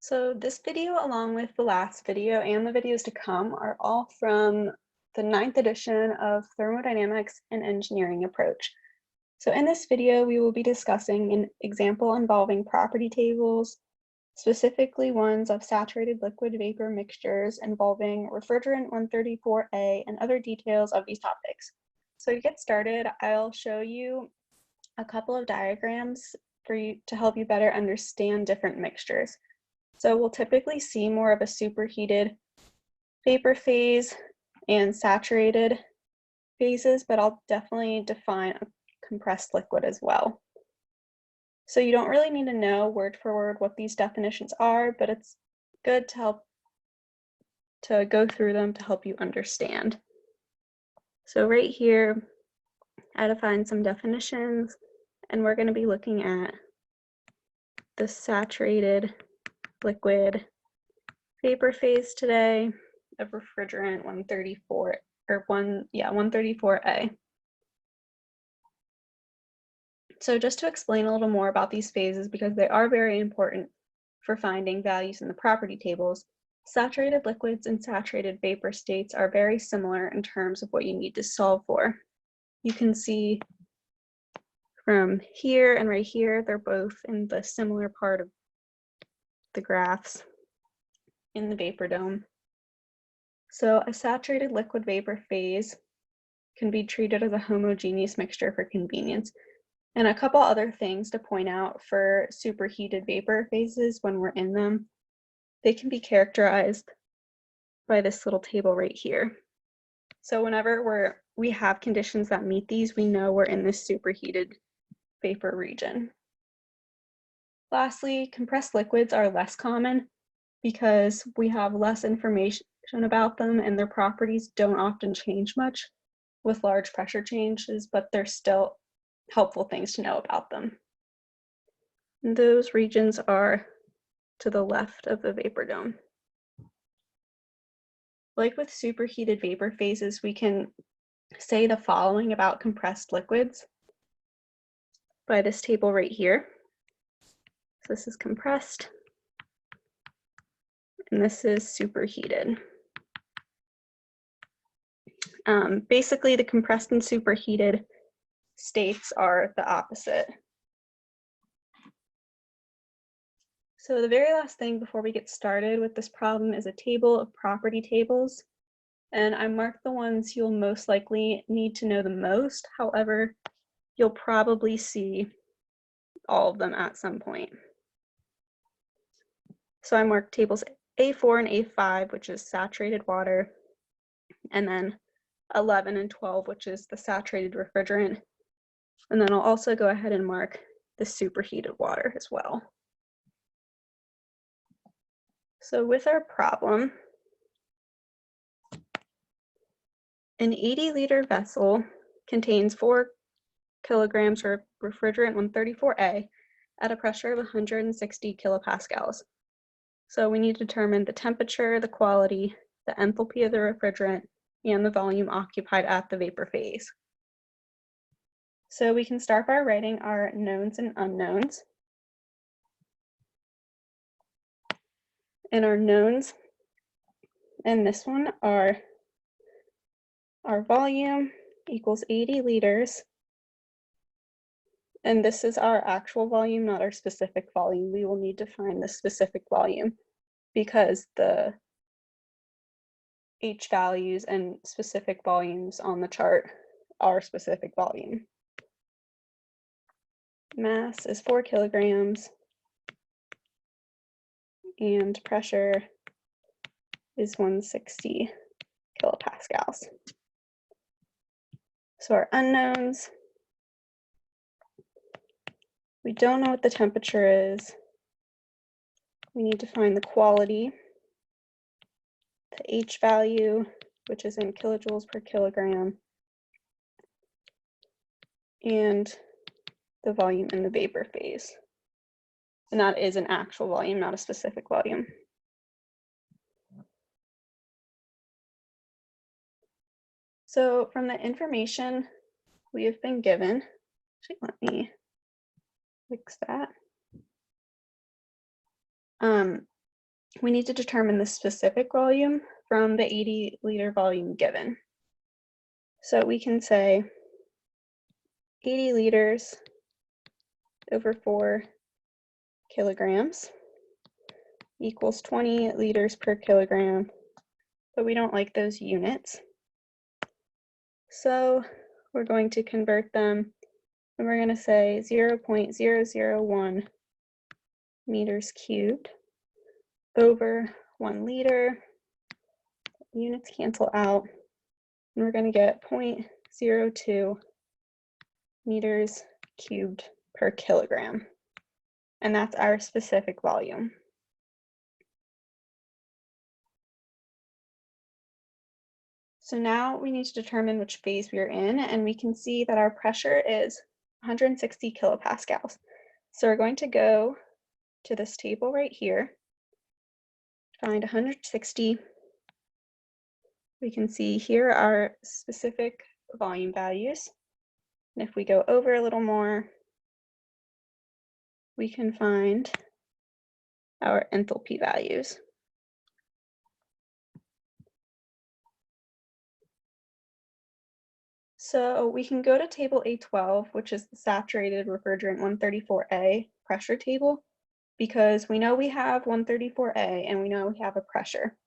So this video, along with the last video and the videos to come, are all from the 9th edition of Thermodynamics and Engineering Approach. So in this video, we will be discussing an example involving property tables, specifically ones of saturated liquid vapor mixtures involving refrigerant 134A and other details of these topics. So to get started, I'll show you a couple of diagrams for you to help you better understand different mixtures. So we'll typically see more of a superheated vapor phase and saturated phases, but I'll definitely define a compressed liquid as well. So you don't really need to know word for word what these definitions are, but it's good to go through them to help you understand. So right here, I defined some definitions, and we're going to be looking at the saturated liquid vapor phase today of refrigerant 134A. So just to explain a little more about these phases, because they are very important for finding values in the property tables, saturated liquids and saturated vapor states are very similar in terms of what you need to solve for. You can see from here and right here, they're both in the similar part of the graphs in the vapor dome. So a saturated liquid vapor phase can be treated as a homogeneous mixture for convenience. And a couple other things to point out for superheated vapor phases when we're in them, they can be characterized by this little table right here. So whenever we have conditions that meet these, we know we're in this superheated vapor region. Lastly, compressed liquids are less common because we have less information about them and their properties don't often change much with large pressure changes, but they're still helpful things to know about them. And those regions are to the left of the vapor dome. Like with superheated vapor phases, we can say the following about compressed liquids by this table right here. So this is compressed, and this is superheated. Basically, the compressed and superheated states are the opposite. So the very last thing before we get started with this problem is a table of property tables. And I marked the ones you'll most likely need to know the most. However, you'll probably see all of them at some point. So I marked tables A4 and A5, which is saturated water, and then 11 and 12, which is the saturated refrigerant. And then I'll also go ahead and mark the superheated water as well. So with our problem, an 80-liter vessel contains 4 kilograms of refrigerant 134A at a pressure of 160 kilopascals. So we need to determine the temperature, the quality, the enthalpy of the refrigerant, and the volume occupied at the vapor phase. So we can start by writing our knowns and unknowns. And our knowns in this one are our volume equals 80 liters. And this is our actual volume, not our specific volume. We will need to find the specific volume because the H values and specific volumes on the chart are specific volume. Mass is 4 kilograms and pressure is 160 kilopascals. So our unknowns, we don't know what the temperature is. We need to find the quality, the H value, which is in kilojoules per kilogram, and the volume in the vapor phase. And that is an actual volume, not a specific volume. So from the information we have been given, actually let me fix that. we need to determine the specific volume from the 80-liter volume given. So we can say 80 liters over 4 kilograms equals 20 liters per kilogram, but we don't like those units. So we're going to convert them, and we're going to say 0.001 meters cubed over 1 liter. Units cancel out, and we're going to get 0.02 meters cubed per kilogram. And that's our specific volume. So now we need to determine which phase we are in, and we can see that our pressure is 160 kilopascals. So we're going to go to this table right here, find 160. We can see here our specific volume values. And if we go over a little more, we can find our enthalpy values. So we can go to table A12, which is the saturated refrigerant 134A pressure table, because we know we have 134A and we know we have a pressure.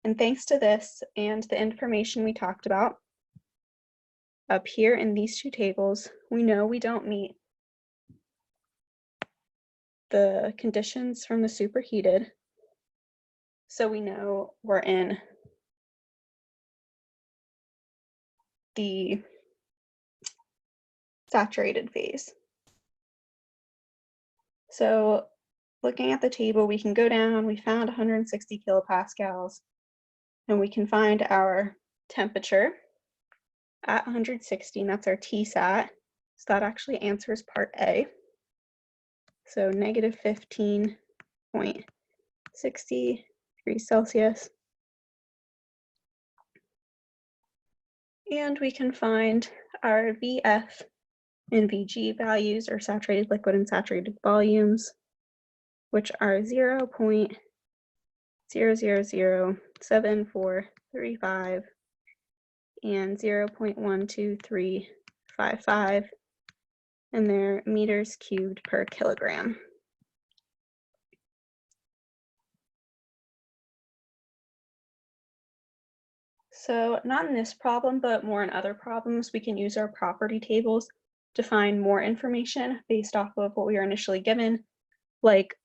And thanks to this and the information we talked about up here in these two tables, we know we don't meet the conditions from the superheated. So we know we're in the saturated phase. So looking at the table, we can go down, we found 160 kilopascals, and we can find our temperature at 160, and that's our Tsat. So that actually answers part A. So negative 15.60 degrees Celsius. And we can find our VF and VG values, or saturated liquid and saturated volumes, which are 0.0007435 and 0.12355, and they're meters cubed per kilogram. So not in this problem, but more in other problems, we can use our property tables to find more information based off of what we were initially given, like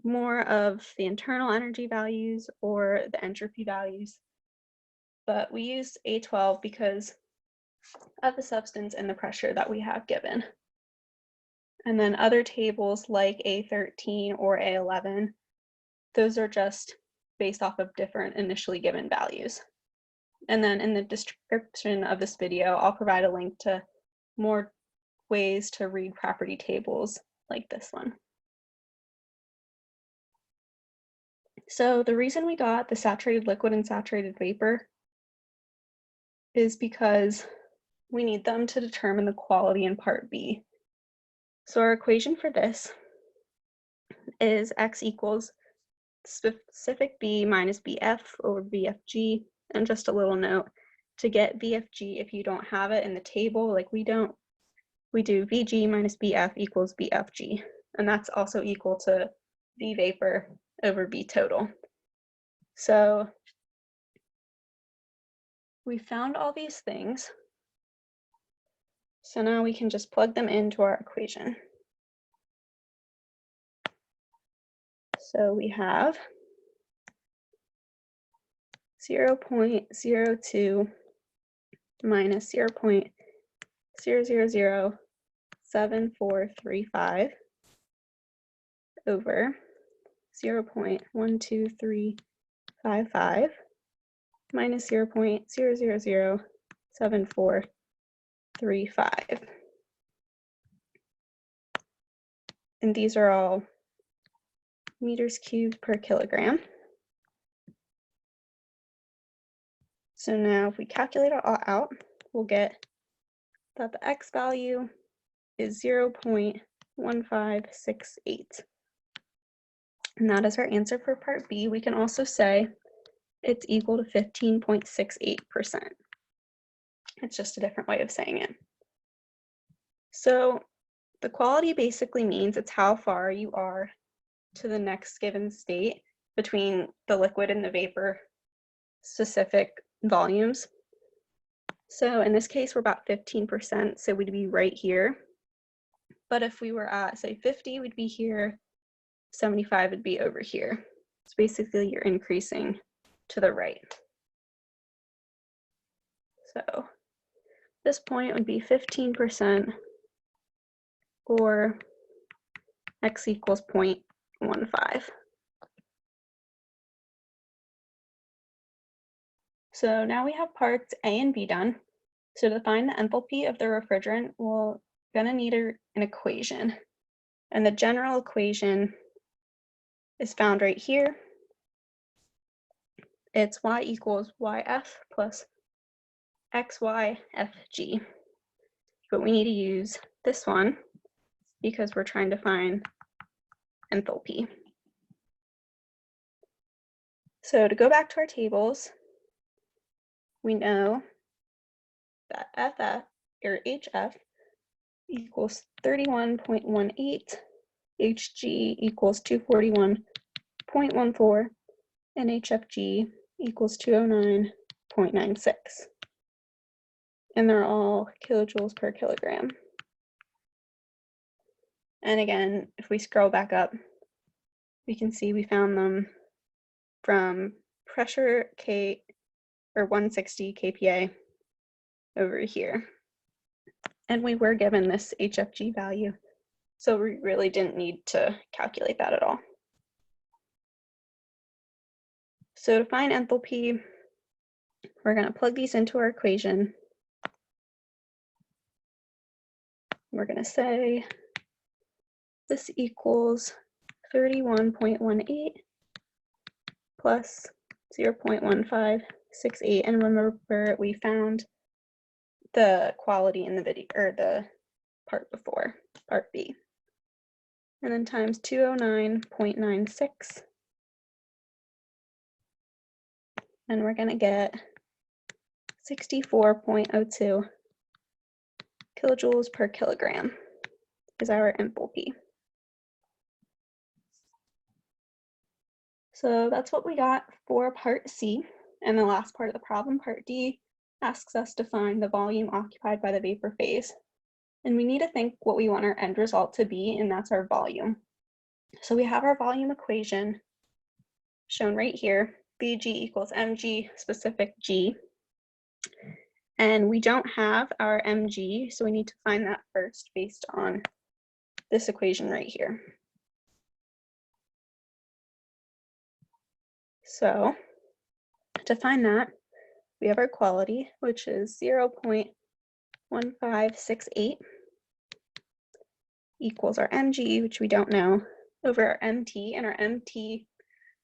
more of the internal energy values or the entropy values. But we used A12 because of the substance and the pressure that we have given. And then other tables like A13 or A11, those are just based off of different initially given values. And then in the description of this video, I'll provide a link to more ways to read property tables like this one. So the reason we got the saturated liquid and saturated vapor is because we need them to determine the quality in part B. So our equation for this is X equals specific B minus BF over BFG. And just a little note, to get BFG, if you don't have it in the table, like we do VG minus BF equals BFG. And that's also equal to V vapor over V total. So we found all these things. So now we can just plug them into our equation. So we have 0.02 minus 0.0007435 over 0.12355 minus 0.0007435. And these are all meters cubed per kilogram. So now if we calculate it all out, we'll get that the X value is 0.1568. And that is our answer for part B. We can also say it's equal to 15.68%. It's just a different way of saying it. So the quality basically means it's how far you are to the next given state between the liquid and the vapor specific volumes. So in this case, we're about 15%, so we'd be right here. But if we were at, say, 50, we'd be here. 75 would be over here. So basically, you're increasing to the right. So this point would be 15%, or x equals 0.15. So now we have parts A and B done. So to find the enthalpy of the refrigerant, we're going to need an equation. And the general equation is found right here. It's y equals yf plus xyfg. But we need to use this one because we're trying to find enthalpy. So to go back to our tables, we know that HF equals 31.18, Hg equals 241.14, and HFG equals 209.96. And they're all kilojoules per kilogram. And again, if we scroll back up, we can see we found them from pressure K or 160 kPa over here. And we were given this HFG value, so we really didn't need to calculate that at all. So to find enthalpy, we're going to plug these into our equation. We're going to say this equals 31.18 plus 0.1568. And remember, we found the quality in the video, or the part before, part B. And then times 209.96. And we're going to get 64.02 kilojoules per kilogram is our enthalpy. So that's what we got for part C. And the last part of the problem, part D, asks us to find the volume occupied by the vapor phase. And we need to think what we want our end result to be, and that's our volume. So we have our volume equation shown right here. Vg equals mg specific g. And we don't have our mg, so we need to find that first based on this equation right here. So to find that, we have our quality, which is 0.1568 equals our mg, which we don't know, over our mt, and our mt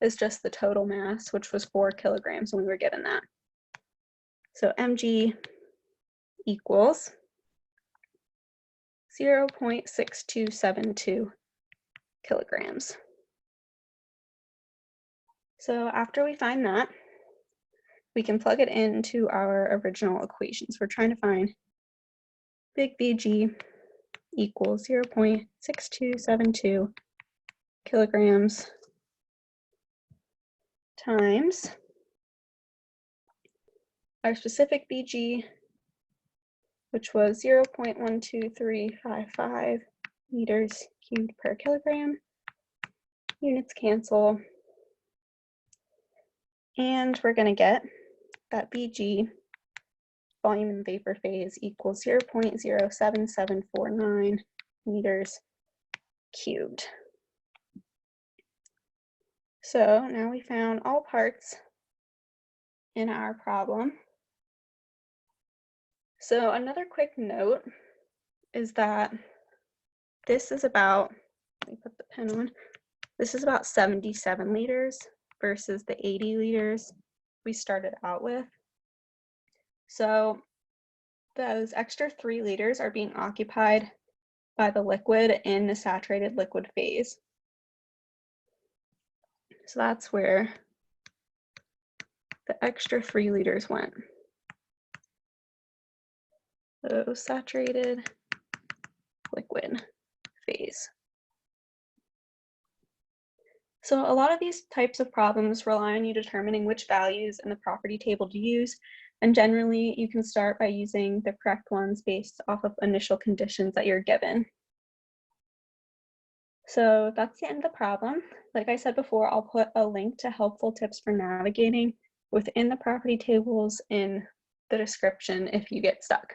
is just the total mass, which was 4 kilograms when we were given that. So mg equals 0.6272 kilograms. So after we find that, we can plug it into our original equations. We're trying to find big Vg equals 0.6272 kilograms times our specific Vg, which was 0.12355 meters cubed per kilogram. Units cancel. And we're going to get that Vg, volume in vapor phase, equals 0.07749 meters cubed. So now we found all parts in our problem. So another quick note is that this is about, let me put the pen on, this is about 77 liters versus the 80 liters we started out with. So those extra 3 liters are being occupied by the liquid in the saturated liquid phase. So that's where the extra 3 liters went. So saturated liquid phase. So a lot of these types of problems rely on you determining which values in the property table to use, and generally you can start by using the correct ones based off of initial conditions that you're given. So that's the end of the problem. Like I said before, I'll put a link to helpful tips for navigating within the property tables in the description if you get stuck.